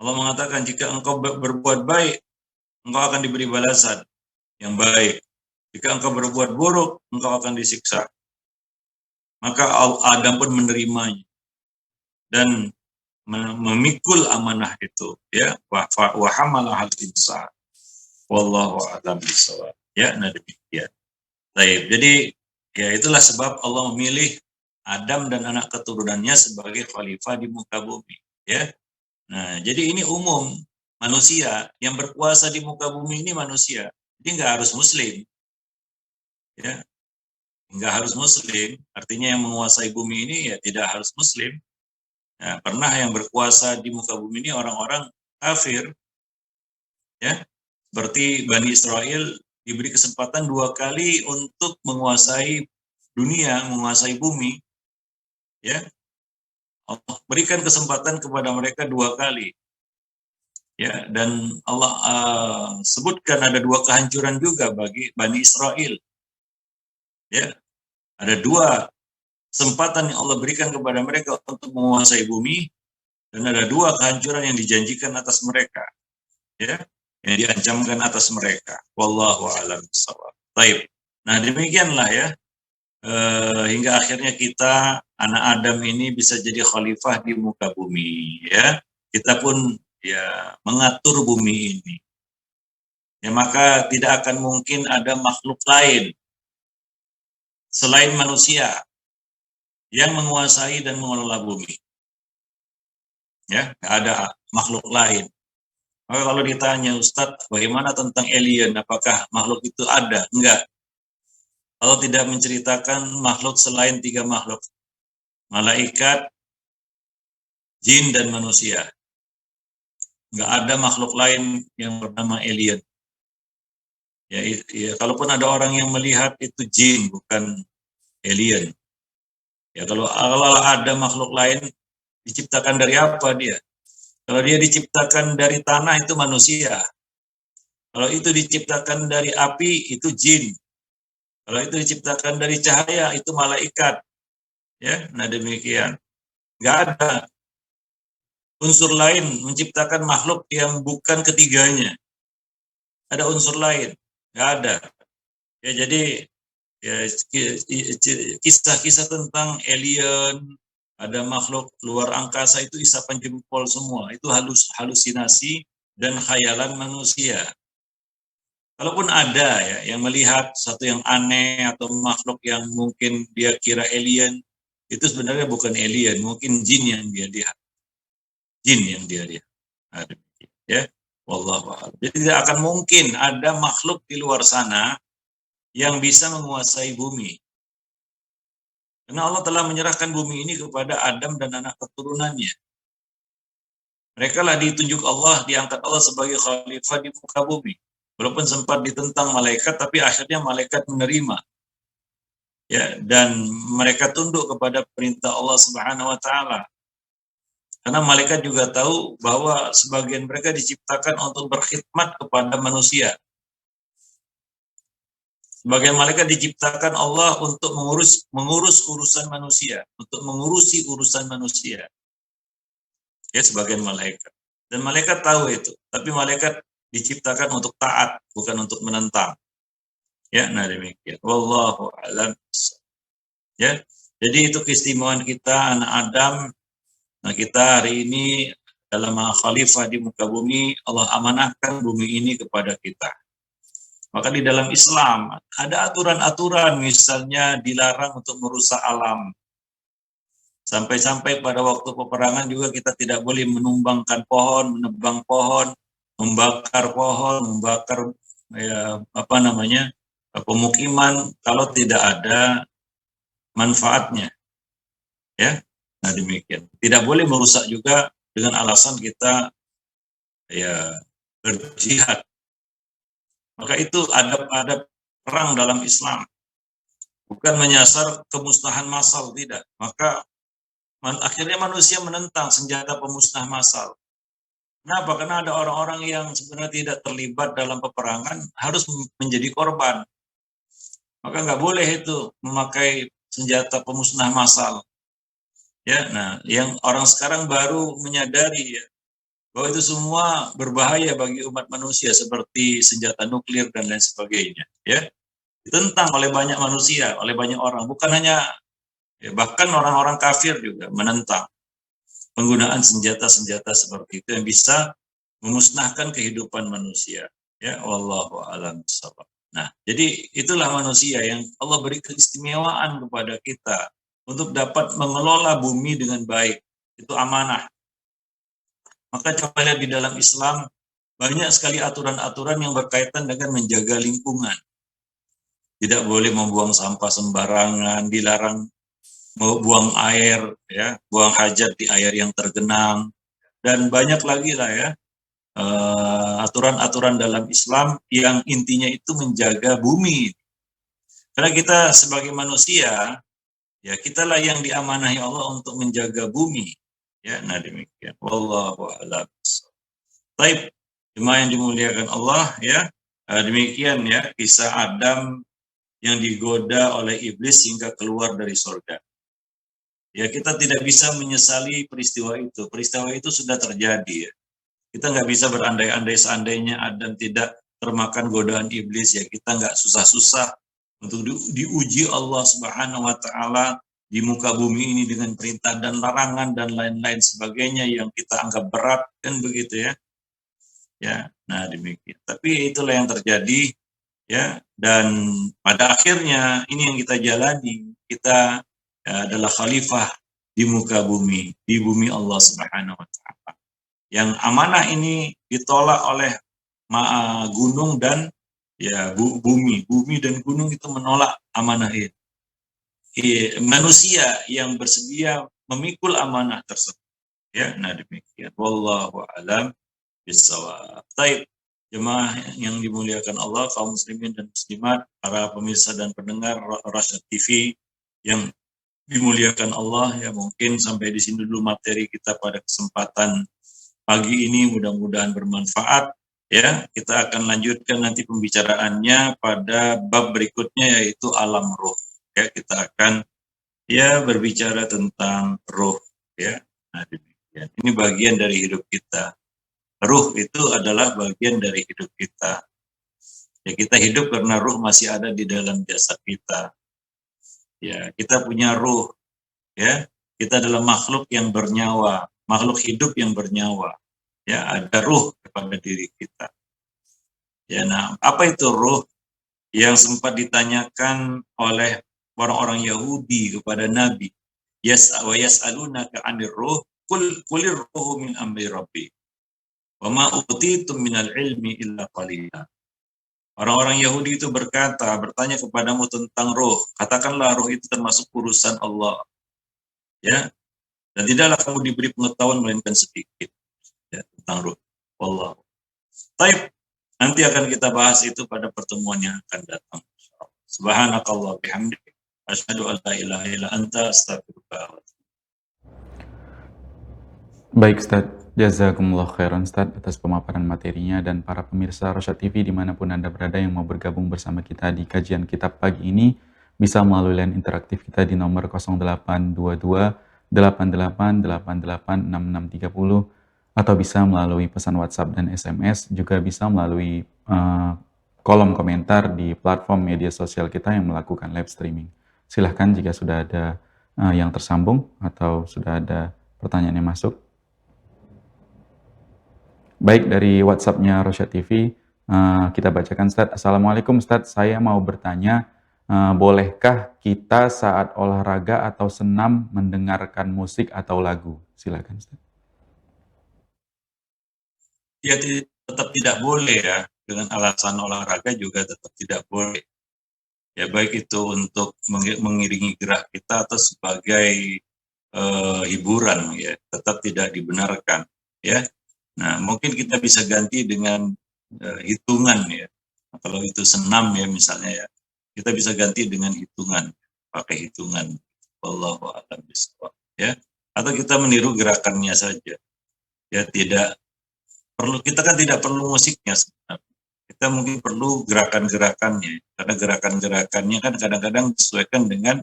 Allah mengatakan jika engkau berbuat baik, engkau akan diberi balasan yang baik. Jika engkau berbuat buruk, engkau akan disiksa. Maka Adam pun menerimanya dan memikul amanah itu, ya. Wa hamalah al-insan. Wallahu a'lam bishawab. Ya, nah demikian. Baik, jadi ya itulah sebab Allah memilih Adam dan anak keturunannya sebagai khalifah di muka bumi, ya. Nah, jadi ini umum manusia yang berkuasa di muka bumi ini manusia. Jadi nggak harus muslim, ya. Nggak harus muslim. Artinya yang menguasai bumi ini ya tidak harus muslim. Nah, pernah yang berkuasa di muka bumi ini orang-orang kafir, ya. Seperti Bani Israel diberi kesempatan 2 kali untuk menguasai dunia, menguasai bumi, ya. Allah berikan kesempatan kepada mereka 2 kali. Ya, dan Allah sebutkan ada 2 kehancuran juga bagi Bani Israel. Ya, ada 2 kesempatan yang Allah berikan kepada mereka untuk menguasai bumi, dan ada 2 kehancuran yang dijanjikan atas mereka, ya, yang diancamkan atas mereka. Wallahu a'lam bishawab. Baik. Nah, demikianlah ya, hingga akhirnya kita anak Adam ini bisa jadi khalifah di muka bumi, ya. Kita pun ya mengatur bumi ini. Ya, maka tidak akan mungkin ada makhluk lain selain manusia yang menguasai dan mengelola bumi. Ya, nggak ada makhluk lain. Maka kalau ditanya, Ustadz, bagaimana tentang alien? Apakah makhluk itu ada? Enggak. Allah tidak menceritakan makhluk selain 3 makhluk. Malaikat, jin, dan manusia. Enggak ada makhluk lain yang bernama alien. Ya, kalaupun ada orang yang melihat itu jin, bukan alien. Ya, kalau ada makhluk lain, diciptakan dari apa dia? Kalau dia diciptakan dari tanah, itu manusia. Kalau itu diciptakan dari api, itu jin. Kalau itu diciptakan dari cahaya, itu malaikat. Ya, nah demikian. Nggak ada unsur lain menciptakan makhluk yang bukan ketiganya. Ada unsur lain, nggak ada. Ya, jadi ya, kisah-kisah tentang alien, ada makhluk luar angkasa itu isapan jempol semua. Itu halusinasi dan khayalan manusia. Kalaupun ada ya yang melihat satu yang aneh atau makhluk yang mungkin dia kira alien, itu sebenarnya bukan alien, mungkin jin yang dia lihat. Jin yang dia lihat. Ya, wallahu a'lam. Jadi tidak akan mungkin ada makhluk di luar sana yang bisa menguasai bumi. Karena Allah telah menyerahkan bumi ini kepada Adam dan anak keturunannya. Mereka lah ditunjuk Allah, diangkat Allah sebagai khalifah di muka bumi. Walaupun sempat ditentang malaikat, tapi akhirnya malaikat menerima. Ya, dan mereka tunduk kepada perintah Allah Subhanahu wa taala. Karena malaikat juga tahu bahwa sebagian mereka diciptakan untuk berkhidmat kepada manusia. Sebagian malaikat diciptakan Allah untuk mengurus urusan manusia, untuk mengurusi urusan manusia. Ya, sebagian malaikat. Dan malaikat tahu itu, tapi malaikat diciptakan untuk taat, bukan untuk menentang. Ya, nah demikian. Wallahu a'lam. Ya, jadi itu keistimewaan kita anak Adam. Nah, kita hari ini dalam khalifah di muka bumi, Allah amanahkan bumi ini kepada kita. Maka di dalam Islam ada aturan-aturan, misalnya dilarang untuk merusak alam. Sampai-sampai pada waktu peperangan juga kita tidak boleh menumbangkan pohon, menebang pohon, membakar pohon, membakar pemukiman kalau tidak ada manfaatnya. Ya, nah demikian. Tidak boleh merusak juga dengan alasan kita ya berjihad. Maka itu ada perang dalam Islam. Bukan menyasar kemusnahan massal, tidak. Maka akhirnya manusia menentang senjata pemusnah massal. Kenapa? Karena ada orang-orang yang sebenarnya tidak terlibat dalam peperangan harus menjadi korban. Maka nggak boleh itu memakai senjata pemusnah massal. Ya, nah yang orang sekarang baru menyadari ya bahwa itu semua berbahaya bagi umat manusia seperti senjata nuklir dan lain sebagainya, ya. Ditentang oleh banyak manusia, oleh banyak orang, bukan hanya bahkan orang-orang kafir juga menentang penggunaan senjata-senjata seperti itu yang bisa memusnahkan kehidupan manusia. Ya, wallahu a'lam bishawab. Nah, jadi itulah manusia yang Allah beri keistimewaan kepada kita untuk dapat mengelola bumi dengan baik. Itu amanah. Maka coba lihat di dalam Islam banyak sekali aturan-aturan yang berkaitan dengan menjaga lingkungan. Tidak boleh membuang sampah sembarangan, dilarang buang air, ya, buang hajat di air yang tergenang, dan banyak lagi lah ya aturan-aturan dalam Islam yang intinya itu menjaga bumi. Karena kita sebagai manusia, ya kitalah yang diamanahi Allah untuk menjaga bumi. Ya, nah demikian. Wallahu a'lam. Baik, jemaah yang dimuliakan Allah, ya. Demikian ya kisah Adam yang digoda oleh iblis hingga keluar dari surga. Ya, kita tidak bisa menyesali peristiwa itu. Peristiwa itu sudah terjadi ya. Kita nggak bisa berandai-andai seandainya Adam tidak termakan godaan iblis, ya kita nggak susah-susah untuk diuji Allah Subhanahu wa taala di muka bumi ini dengan perintah dan larangan dan lain-lain sebagainya yang kita anggap berat, kan begitu ya. Ya, nah demikian. Tapi itulah yang terjadi ya, dan pada akhirnya ini yang kita jalani. Kita adalah khalifah di muka bumi, di bumi Allah Subhanahu wa taala. Yang amanah ini ditolak oleh gunung dan ya bumi. Bumi dan gunung itu menolak amanah ini. Manusia yang bersedia memikul amanah tersebut. Ya, nah demikian. Wallahu a'lam bishawab. Baik, jemaah yang dimuliakan Allah, kaum muslimin dan muslimat, para pemirsa dan pendengar Rasyad TV yang dimuliakan Allah, ya mungkin sampai di sini dulu materi kita pada kesempatan pagi ini, mudah-mudahan bermanfaat. Ya, kita akan lanjutkan nanti pembicaraannya pada bab berikutnya yaitu alam roh. Ya, kita akan berbicara tentang roh. Ya, nah demikian. Ini bagian dari hidup kita. Ruh itu adalah bagian dari hidup kita. Ya, kita hidup karena ruh masih ada di dalam jasad kita. Ya, kita punya ruh. Ya, kita adalah makhluk yang bernyawa, makhluk hidup yang bernyawa. Ya, ada ruh kepada diri kita. Ya, nah, apa itu ruh? Yang sempat ditanyakan oleh orang-orang Yahudi kepada Nabi. Yas'alunaka 'anir ruh, kulir ruhu min amri rabbi. Wa ma utitum minal ilmi illa qalila. Orang-orang Yahudi itu bertanya kepadamu tentang roh. Katakanlah roh itu termasuk urusan Allah. Ya, dan tidaklah kamu diberi pengetahuan melainkan sedikit ya, tentang roh. Allah. Baik, nanti akan kita bahas itu pada pertemuan yang akan datang. Subhanakallah bihamdik. Asyhadu an la ilaha illa anta astaghfiruka. Baik Ustaz, jazakumullah khairan Ustaz atas pemaparan materinya, dan para pemirsa Rasyad TV dimanapun Anda berada yang mau bergabung bersama kita di kajian kitab pagi ini bisa melalui line interaktif kita di nomor 0822 88886630 atau bisa melalui pesan WhatsApp dan SMS, juga bisa melalui kolom komentar di platform media sosial kita yang melakukan live streaming. Silahkan jika sudah ada yang tersambung atau sudah ada pertanyaan yang masuk. Baik, dari WhatsApp-nya Rasyad TV, kita bacakan Ustaz. Assalamualaikum Ustaz, saya mau bertanya, bolehkah kita saat olahraga atau senam mendengarkan musik atau lagu? Silakan Ustaz. Ya, tetap tidak boleh ya, dengan alasan olahraga juga tetap tidak boleh. Ya, baik itu untuk mengiringi gerak kita atau sebagai hiburan, ya tetap tidak dibenarkan. Ya, nah mungkin kita bisa ganti dengan hitungan ya. Nah, kalau itu senam ya misalnya ya, kita bisa ganti dengan hitungan, pakai hitungan. Wallahu a'lam bishawab. Ya, atau kita meniru gerakannya saja. Ya, tidak perlu, kita kan tidak perlu musiknya sebenarnya. Kita mungkin perlu gerakan-gerakannya, karena gerakan-gerakannya kan kadang-kadang disesuaikan dengan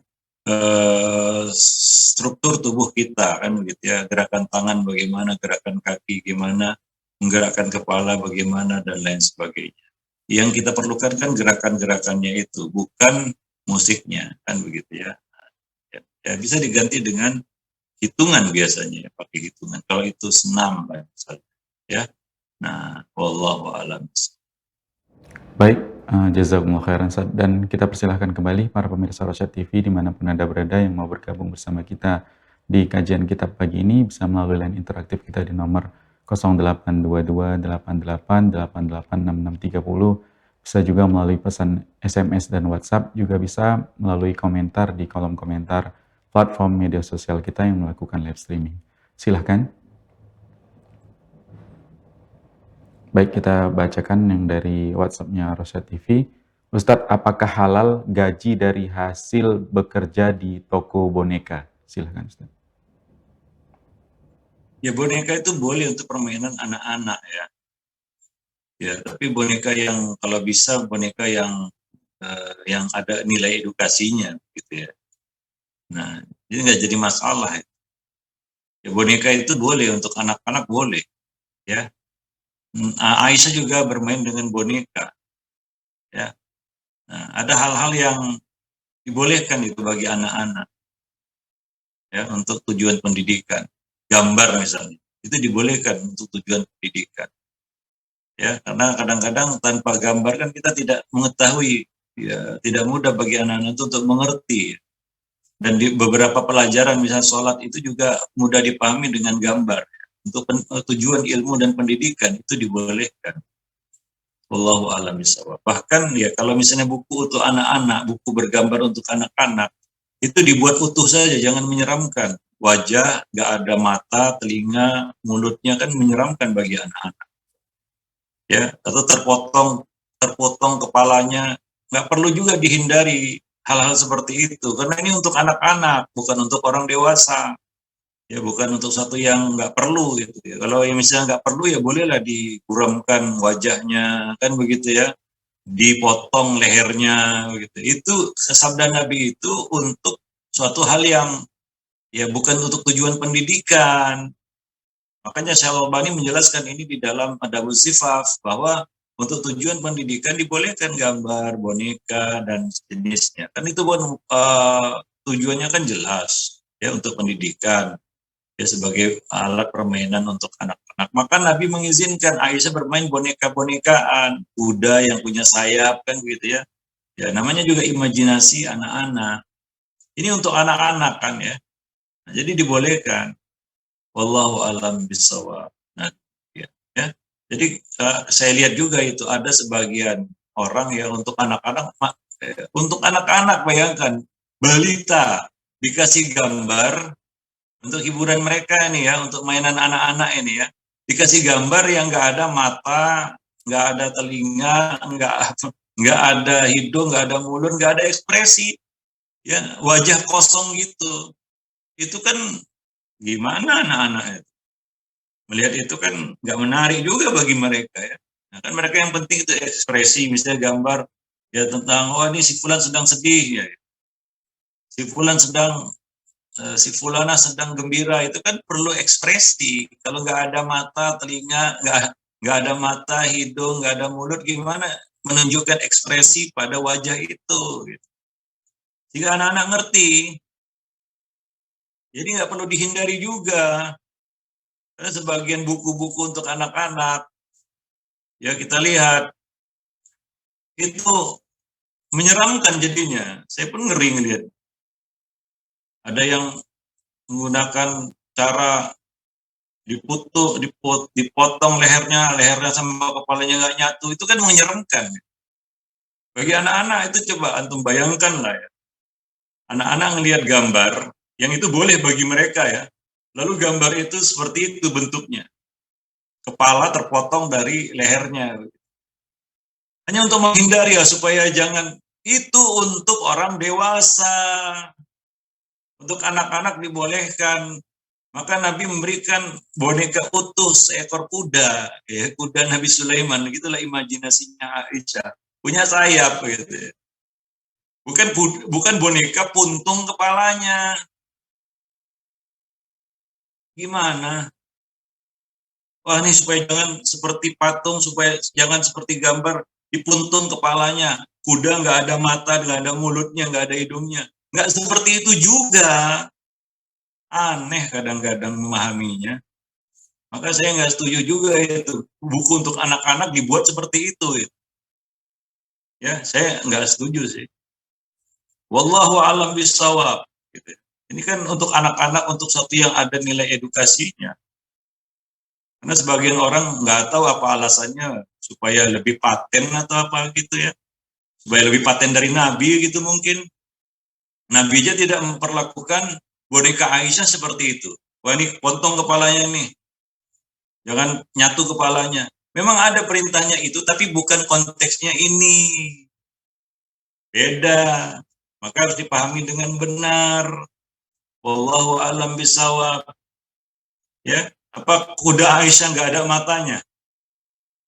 struktur tubuh kita kan gitu ya, gerakan tangan bagaimana, gerakan kaki gimana, menggerakkan kepala bagaimana dan lain sebagainya. Yang kita perlukan kan gerakan-gerakannya itu, bukan musiknya kan begitu ya. Ya, bisa diganti dengan hitungan biasanya ya, pakai hitungan. Kalau itu senam ya. Nah, wallahu a'lam. Baik, jazakumullah khairan Ustaz. Dan kita persilahkan kembali para pemirsa Rosyad TV dimanapun Anda berada yang mau bergabung bersama kita di kajian kitab pagi ini bisa melalui line interaktif kita di nomor 082288886630. Bisa juga melalui pesan SMS dan WhatsApp, juga bisa melalui komentar di kolom komentar platform media sosial kita yang melakukan live streaming. Silahkan. Baik, kita bacakan yang dari WhatsApp-nya Rosyad TV. Ustadz, apakah halal gaji dari hasil bekerja di toko boneka? Silahkan Ustadz. Ya, boneka itu boleh untuk permainan anak-anak ya. Ya, tapi boneka yang kalau bisa boneka yang ada nilai edukasinya gitu ya. Nah, ini nggak jadi masalah. Ya, boneka itu boleh untuk anak-anak boleh ya. Aisyah juga bermain dengan boneka ya. Nah, ada hal-hal yang dibolehkan itu bagi anak-anak ya untuk tujuan pendidikan. Gambar misalnya, itu dibolehkan untuk tujuan pendidikan. Ya, karena kadang-kadang tanpa gambar kan kita tidak mengetahui, ya, tidak mudah bagi anak-anak itu untuk mengerti. Dan di beberapa pelajaran misalnya sholat itu juga mudah dipahami dengan gambar. Untuk tujuan ilmu dan pendidikan itu dibolehkan. Wallahu a'lam bishawab. Bahkan ya kalau misalnya buku untuk anak-anak, buku bergambar untuk anak-anak, itu dibuat utuh saja, jangan menyeramkan. Wajah, nggak ada mata, telinga, mulutnya kan menyeramkan bagi anak-anak. Ya, atau terpotong kepalanya, nggak perlu juga dihindari hal-hal seperti itu, karena ini untuk anak-anak, bukan untuk orang dewasa. Ya, bukan untuk satu yang nggak perlu gitu ya. Kalau yang misalnya nggak perlu ya bolehlah dikuramkan wajahnya, kan begitu ya, dipotong lehernya gitu. Itu sabda Nabi itu untuk suatu hal yang ya bukan untuk tujuan pendidikan. Makanya Syekh Al-Albani menjelaskan ini di dalam Adabuz Zifaf bahwa untuk tujuan pendidikan dibolehkan gambar, boneka dan sejenisnya. Kan itu tujuannya kan jelas ya untuk pendidikan ya sebagai alat permainan untuk anak-anak. Maka Nabi mengizinkan Aisyah bermain boneka-bonekaan, kuda yang punya sayap kan gitu ya. Ya namanya juga imajinasi anak-anak. Ini untuk anak-anak kan ya. Nah, jadi dibolehkan. Wallahu alam bisawab. Nah, ya, ya. Jadi saya lihat juga itu ada sebagian orang ya untuk anak-anak bayangkan balita dikasih gambar untuk hiburan mereka ini ya, untuk mainan anak-anak ini ya, dikasih gambar yang nggak ada mata, nggak ada telinga, nggak ada hidung, nggak ada mulut, nggak ada ekspresi, ya wajah kosong gitu. Itu kan gimana anak-anak itu? Melihat itu kan nggak menarik juga bagi mereka ya. Nah, kan mereka yang penting itu ekspresi, misalnya gambar ya tentang oh ini si Fulan sedang sedih ya, si Fulan sedang si Fulana sedang gembira, itu kan perlu ekspresi. Kalau nggak ada mata, telinga, nggak ada mata, hidung, nggak ada mulut, gimana menunjukkan ekspresi pada wajah itu? Gitu. Jika anak-anak ngerti, jadi nggak perlu dihindari juga. Karena sebagian buku-buku untuk anak-anak, ya kita lihat itu menyeramkan jadinya. Saya pun ngeri ngelihat. Ada yang menggunakan cara dipotong lehernya sama kepalanya nggak nyatu, itu kan menyeramkan. Bagi anak-anak itu coba antum bayangkan lah ya. Anak-anak ngelihat gambar, yang itu boleh bagi mereka ya. Lalu gambar itu seperti itu bentuknya. Kepala terpotong dari lehernya. Hanya untuk menghindari ya, supaya jangan, itu untuk orang dewasa. Untuk anak-anak dibolehkan. Maka Nabi memberikan boneka utuh seekor kuda, ya, kuda Nabi Sulaiman, gitulah imajinasinya Aisyah. Punya sayap gitu. Bukan boneka puntung kepalanya. Gimana? Wah, ini supaya jangan seperti patung, supaya jangan seperti gambar dipuntung kepalanya. Kuda nggak ada mata, nggak ada mulutnya, nggak ada hidungnya. Nggak seperti itu juga. Aneh kadang-kadang memahaminya. Maka saya nggak setuju juga itu. Buku untuk anak-anak dibuat seperti itu. Ya, saya nggak setuju sih. Wallahu alam bisawab. Gitu. Ini kan untuk anak-anak, untuk satu yang ada nilai edukasinya. Karena sebagian orang nggak tahu apa alasannya, supaya lebih paten atau apa gitu ya. Supaya lebih paten dari Nabi gitu mungkin. Nabi aja tidak memperlakukan boneka Aisyah seperti itu. Wah, ini potong kepalanya nih, jangan nyatu kepalanya. Memang ada perintahnya itu, tapi bukan konteksnya ini. Beda. Maka harus dipahami dengan benar. Wallahu alam bisawab. Ya, apa kuda Aisyah nggak ada matanya,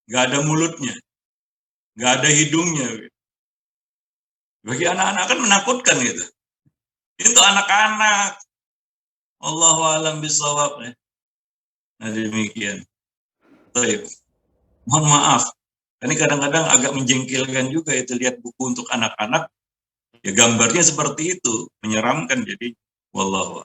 nggak ada mulutnya, nggak ada hidungnya. Bagi anak-anak kan menakutkan gitu. Itu anak-anak. Allahu alam bisawab. Ya. Nah demikian. Baik. Mohon maaf. Ini kadang-kadang agak menjengkelkan juga itu lihat buku untuk anak-anak. Ya gambarnya seperti itu, menyeramkan jadi. Wallahu.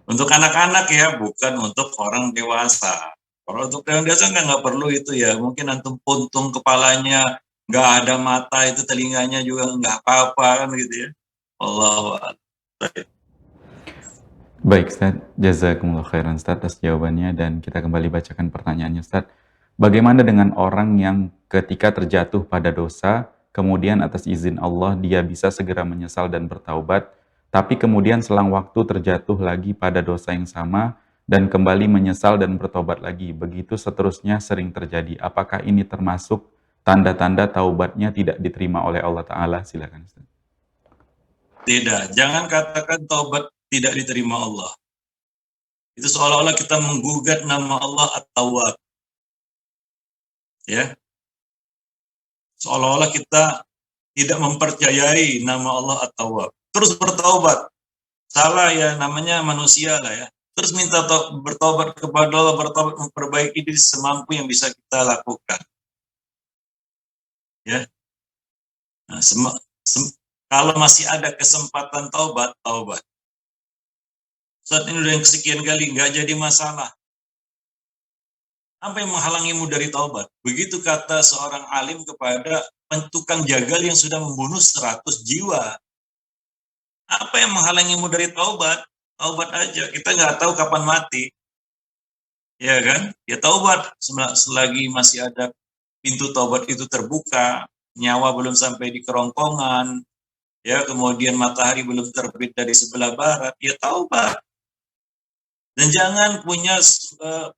Untuk anak-anak ya, bukan untuk orang dewasa. Kalau untuk orang dewasa nggak perlu itu ya. Mungkin antum puntung kepalanya, nggak ada mata, itu telinganya juga nggak apa-apa kan gitu ya. Wallahu a'lam. Baik Ustaz, jazakumullah khairan Ustaz atas jawabannya dan kita kembali bacakan pertanyaannya Ustaz. Bagaimana dengan orang yang ketika terjatuh pada dosa, kemudian atas izin Allah dia bisa segera menyesal dan bertaubat, tapi kemudian selang waktu terjatuh lagi pada dosa yang sama dan kembali menyesal dan bertobat lagi. Begitu seterusnya sering terjadi. Apakah ini termasuk tanda-tanda taubatnya tidak diterima oleh Allah Ta'ala? Silakan Ustaz. Tidak, jangan katakan taubat tidak diterima Allah. Itu seolah-olah kita menggugat nama Allah At-Tawwab. Ya, seolah-olah kita tidak mempercayai nama Allah At-Tawwab. Terus bertaubat. Salah ya, namanya manusia lah ya. Terus minta bertobat kepada Allah, bertobat memperbaiki diri semampu yang bisa kita lakukan. Ya, nah, kalau masih ada kesempatan taubat, taubat. Saat ini udah yang kesekian kali, nggak jadi masalah. Apa yang menghalangimu dari taubat? Begitu kata seorang alim kepada tukang jagal yang sudah membunuh 100 jiwa. Apa yang menghalangimu dari taubat? Taubat aja. Kita nggak tahu kapan mati. Ya kan? Ya taubat. Selagi masih ada pintu taubat itu terbuka, nyawa belum sampai di kerongkongan, ya kemudian matahari belum terbit dari sebelah barat, ya taubat. Dan jangan punya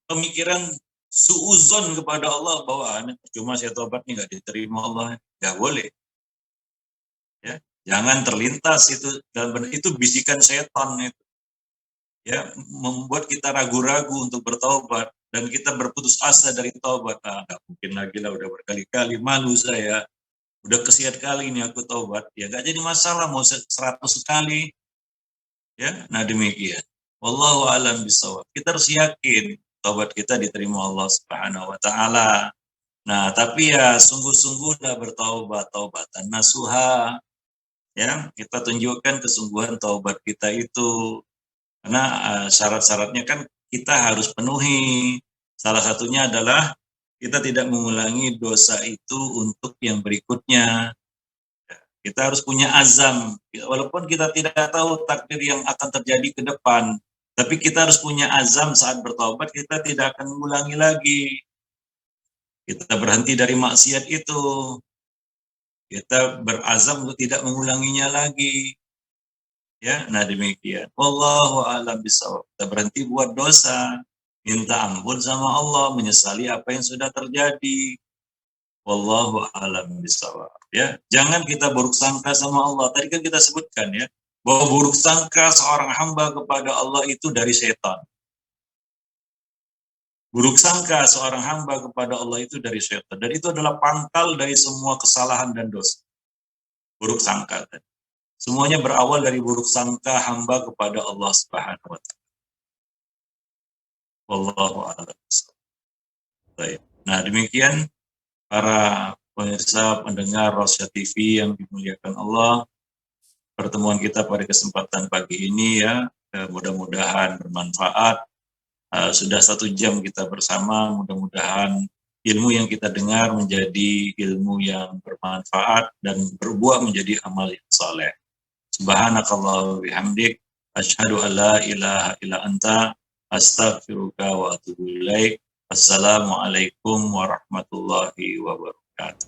pemikiran suuzon kepada Allah bahwa cuma saya tobat nih nggak diterima Allah, nggak boleh. Ya, jangan terlintas itu itu bisikan setan itu. Ya, membuat kita ragu-ragu untuk bertobat dan kita berputus asa dari taubat. Nggak mungkin lagi lah, udah berkali-kali malu saya, udah kesian kali ini aku taubat. Ya nggak jadi masalah mau 100 kali. Ya, nah demikian. Wallahu a'lam bishawab. Kita harus yakin taubat kita diterima Allah Subhanahu wa taala. Nah, tapi ya sungguh-sungguhlah bertaubat, taubatan nasuha. Ya, kita tunjukkan kesungguhan taubat kita itu. Karena syarat-syaratnya kan kita harus penuhi. Salah satunya adalah kita tidak mengulangi dosa itu untuk yang berikutnya. Kita harus punya azam. Walaupun kita tidak tahu takdir yang akan terjadi ke depan, tapi kita harus punya azam saat bertobat, kita tidak akan mengulangi lagi. Kita berhenti dari maksiat itu. Kita berazam untuk tidak mengulanginya lagi. Ya, nah demikian. Wallahu a'lam bishawab. Kita berhenti buat dosa, minta ampun sama Allah, menyesali apa yang sudah terjadi. Wallahu a'lam bishawab. Ya, jangan kita buruk sangka sama Allah. Tadi kan kita sebutkan ya, bahwa buruk sangka seorang hamba kepada Allah itu dari setan. Buruk sangka seorang hamba kepada Allah itu dari setan. Dan itu adalah pangkal dari semua kesalahan dan dosa. buruk sangka tadi. Semuanya berawal dari buruk sangka hamba kepada Allah Subhanahu wa taala. Wallahu a'lam. Baik. Nah, demikian para pemirsa pendengar Rosyad TV yang dimuliakan Allah, pertemuan kita pada kesempatan pagi ini ya, mudah-mudahan bermanfaat. Sudah 1 jam kita bersama, mudah-mudahan ilmu yang kita dengar menjadi ilmu yang bermanfaat dan berbuah menjadi amal yang saleh. Subhanakallah bihamdik, asyhadu an la ilaha illa anta, astaghfiruka wa atubu ilaik. Assalamualaikum warahmatullahi wabarakatuh.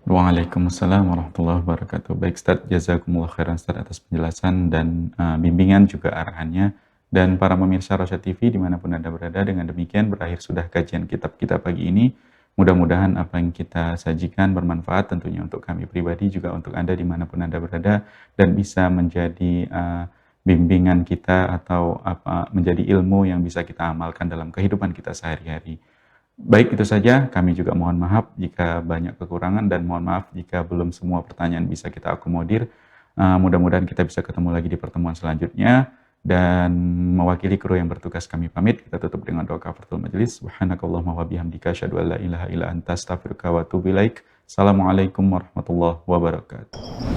Waalaikumsalam warahmatullahi wabarakatuh. Baik Ustaz, jazakumullah khairan Ustaz atas penjelasan dan bimbingan juga arahannya. Dan para pemirsa Rosyad TV dimanapun Anda berada, dengan demikian berakhir sudah kajian kitab kita pagi ini. Mudah-mudahan apa yang kita sajikan bermanfaat tentunya untuk kami pribadi, juga untuk Anda dimanapun Anda berada, dan bisa menjadi bimbingan kita atau menjadi ilmu yang bisa kita amalkan dalam kehidupan kita sehari-hari. Baik, itu saja. Kami juga mohon maaf jika banyak kekurangan dan mohon maaf jika belum semua pertanyaan bisa kita akomodir. Mudah-mudahan kita bisa ketemu lagi di pertemuan selanjutnya. Dan mewakili kru yang bertugas kami pamit, kita tutup dengan doa kafaratul majelis. Subhanakallahumma wa bihamdika asyhadu an la ilaha illa anta astaghfiruka wa atubu ilaik. Assalamualaikum warahmatullahi wabarakatuh.